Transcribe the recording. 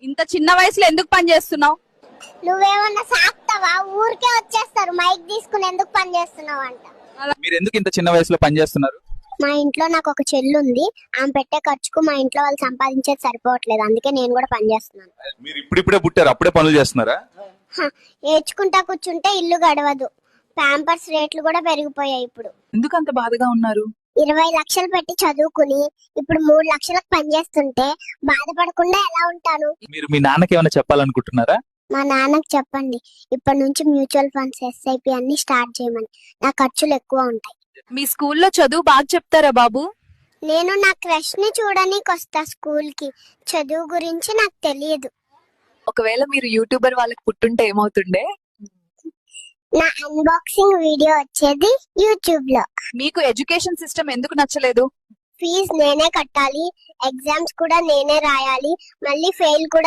ఇంత చిన్న వయసులో ఎందుకు పని చేస్తున్నావు? నువ్వేమన్నా సాక్తావా? ఊరికే వచ్చేస్తారు మైక్ తీసుకుని ఎందుకు పని చేస్తున్నావు అంట. మీరు ఎందుకు ఇంత చిన్న వయసులో పని చేస్తున్నారు? మా ఇంట్లో నాకు ఒక చెల్లి ఉంది, ఆమె పెట్టే ఖర్చుకు మా ఇంట్లో వాళ్ళు సంపాదించేది సరిపోవట్లేదు, అందుకే నేను కూడా పని చేస్తున్నాను. మీరు ఇప్పుడిప్పుడే పుట్టారు, అప్పుడే పనులు చేస్తున్నారా? ఏడ్చుకుంటా కూర్చుంటే ఇల్లు గడవదు, ప్యాంపర్స్ రేట్లు కూడా పెరిగిపోయాయి. ఇప్పుడు ఎందుకు అంత బాధగా ఉన్నారు? 20 లక్షలు పెట్టి చదువుకుని ఇప్పుడు 3 లక్షలకు పని చేస్తుంటే బాధపడకుండా ఎలా ఉంటాను? మీరు మీ నాన్నకి ఏమైనా చెప్పాలనుకుంటున్నారా? మా నాన్నకి చెప్పండి, ఇప్పటి నుంచి మ్యూచువల్ ఫండ్స్, SIP అన్ని స్టార్ట్ చేయమని. నా ఖర్చులు ఎక్కువ ఉంటాయి. మీ స్కూల్లో చదువు బాగా చెప్తారా బాబు? నేను నా క్రష్ ని చూడనీకి వస్తా స్కూల్ కి, చదువు గురించి నాకు తెలియదు. ఒకవేళ మీరు యూట్యూబర్ వాళ్ళకి పుట్టుంటే ఏమవుతుండే? నా అన్బాక్సింగ్ వీడియో వచ్చేది యూట్యూబ్ లో. మీకు ఎడ్యుకేషన్ సిస్టమ్ ఎందుకు నచ్చలేదు? ఫీజు నేనే కట్టాలి, ఎగ్జామ్స్ కూడా నేనే రాయాలి, మళ్ళీ ఫెయిల్ కూడా